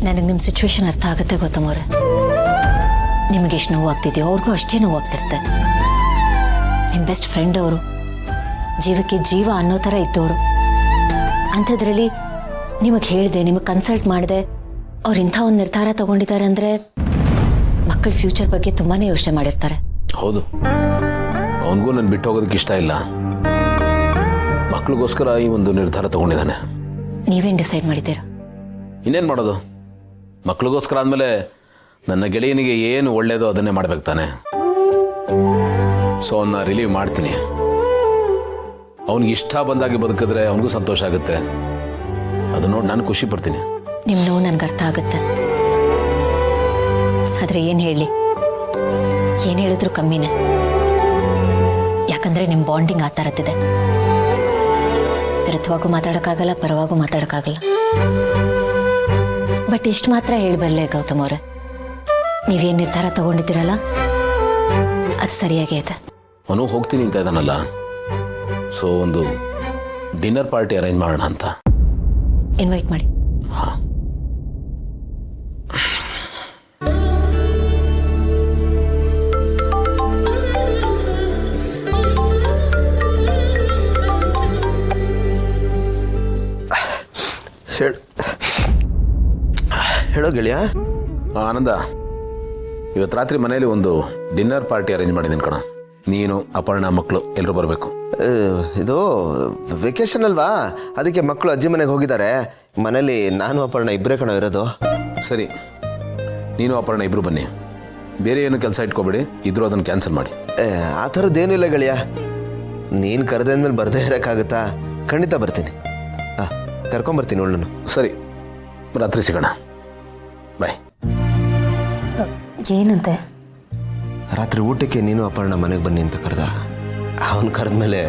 ನನಗೆ ನಿಮ್ಮ ಸಿಚುವೇಶನ್ ಅರ್ಥ ಆಗುತ್ತೆ ಗೌತಮ್ ಅವರೇ. ನಿಮಗೆ ಎಷ್ಟು ನೋವಾಗ್ತಿದೆಯೋ ಅವ್ರಿಗೂ ಅಷ್ಟೇ ನೋವಾಗ್ತಿರುತ್ತೆ. ನಿಮ್ಮ ಬೆಸ್ಟ್ ಫ್ರೆಂಡ್ ಅವರು, ಜೀವಕ್ಕೆ ಜೀವ ಅನ್ನೋ ಥರ ಇದ್ದವರು. ಅಂಥದ್ರಲ್ಲಿ ನಿಮಗೆ ಹೇಳಿದೆ, ನಿಮಗೆ ಕನ್ಸಲ್ಟ್ ಮಾಡಿದೆ, ಅವ್ರು ಇಂಥ ಒಂದು ನಿರ್ಧಾರ ತಗೊಂಡಿದ್ದಾರೆ ಅಂದರೆ ಮಕ್ಕಳ ಫ್ಯೂಚರ್ ಬಗ್ಗೆ ತುಂಬಾ ಯೋಚನೆ ಮಾಡಿರ್ತಾರೆ. ಹೌದು, ಅವನಿಗೂ ನಾನು ಬಿಟ್ಟು ಹೋಗೋದಕ್ಕೆ ಇಷ್ಟ ಇಲ್ಲ. ಮಕ್ಕಳಿಗೋಸ್ಕರ ಈ ಒಂದು ನಿರ್ಧಾರ ತಗೊಂಡಿದ್ದಾನೆ. ನೀವೇನು ಡಿಸೈಡ್ ಮಾಡಿದ್ದೀರಾ? ಇನ್ನೇನು ಮಾಡೋದು, ಮಕ್ಕಳಿಗೋಸ್ಕರ ಆದಮೇಲೆ ನನ್ನ ಗೆಳೆಯನಿಗೆ ಏನು ಒಳ್ಳೆಯದೋ ಅದನ್ನೇ ಮಾಡ್ಬೇಕು ತಾನೆ. ಸೊ ಅವನ್ನ ರಿಲೀವ್ ಮಾಡ್ತೀನಿ. ಅವನಿಗೆ ಇಷ್ಟ ಬಂದಾಗಿ ಬದುಕಿದ್ರೆ ಅವನಿಗೂ ಸಂತೋಷ ಆಗುತ್ತೆ. ಅದು ನೋಡಿ ನಾನು ಖುಷಿ ಪಡ್ತೀನಿ. ನಿಮ್ಮ ನೋವು ನನಗೆ ಅರ್ಥ ಆಗುತ್ತೆ. ಆದರೆ ಏನು ಹೇಳಲಿ, ಏನು ಹೇಳಿದ್ರು ಕಮ್ಮಿನೇ. ಯಾಕಂದರೆ ನಿಮ್ಮ ಬಾಂಡಿಂಗ್ ಆ ಥರದ್ದಿದೆ. ವಿರುದ್ಧವಾಗೂ ಮಾತಾಡೋಕ್ಕಾಗಲ್ಲ, ಪರವಾಗೂ ಮಾತಾಡೋಕ್ಕಾಗಲ್ಲ. ಬಟ್ ಇಷ್ಟು ಮಾತ್ರ ಹೇಳಬಲ್ಲೆ ಗೌತಮ್ ಅವರೇ, ನೀವೇನು ನಿರ್ಧಾರ ತಗೊಂಡಿದ್ದೀರಲ್ಲ ಅದು ಸರಿಯಾಗೇ ಇದೆ. ಅವನು ಹೋಗ್ತೀನಿ ಅಂತ ಇದ್ದಾನಲ್ಲ, ಸೊ ಒಂದು ಡಿನ್ನರ್ ಪಾರ್ಟಿ ಅರೇಂಜ್ ಮಾಡೋಣ ಅಂತ. ಇನ್ವೈಟ್ ಮಾಡಿ. ಹಾಂ, ಹೇಳೋ ಗೆಳೆಯ. ಆನಂದ, ಇವತ್ತು ರಾತ್ರಿ ಮನೆಯಲ್ಲಿ ಒಂದು ಡಿನ್ನರ್ ಪಾರ್ಟಿ ಅರೇಂಜ್ ಮಾಡಿದ್ದೀನಿ ಕಣ. ನೀನು, ಅಪರ್ಣ, ಮಕ್ಕಳು ಎಲ್ಲರೂ ಬರಬೇಕು. ಇದು ವೆಕೇಶನ್ ಅಲ್ವಾ, ಅದಕ್ಕೆ ಮಕ್ಕಳು ಅಜ್ಜಿ ಮನೆಗೆ ಹೋಗಿದ್ದಾರೆ. ಮನೇಲಿ ನಾನು ಅಪರ್ಣ ಇಬ್ಬರೇ ಕಣ ಇರೋದು. ಸರಿ, ನೀನು ಅಪರ್ಣ ಇಬ್ಬರು ಬನ್ನಿ. ಬೇರೆ ಏನು ಕೆಲಸ ಇಟ್ಕೊಬೇಡಿ, ಇದ್ರೂ ಅದನ್ನು ಕ್ಯಾನ್ಸಲ್ ಮಾಡಿ. ಆ ಥರದ್ದೇನೂ ಇಲ್ಲ ಗೆಳೆಯ. ನೀನು ಕರೆದಂದ್ಮೇಲೆ ಬರದೇ ಇರೋಕ್ಕಾಗುತ್ತಾ? ಖಂಡಿತ ಬರ್ತೀನಿ. ಕರ್ಕೊಂಬರ್ತೀನಿ ಅವಳನ್ನು. ಸರಿ, ರಾತ್ರಿ ಸಿಗೋಣ. ಬಾಯ್. ಏನಂತೆ? ರಾತ್ರಿ ಊಟಕ್ಕೆ ನೀನು ಅಪರ್ಣ ಮನೆಗೆ ಬನ್ನಿ ಅಂತ ಕರೆದ. ಅವನು ಕರೆದ್ಮೇಲೆ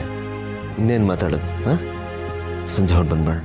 ಇನ್ನೇನು ಮಾತಾಡೋದು? ಸಂಜೆ ಹೊಟ್ಟು ಬಂದ್ಬೇಡ.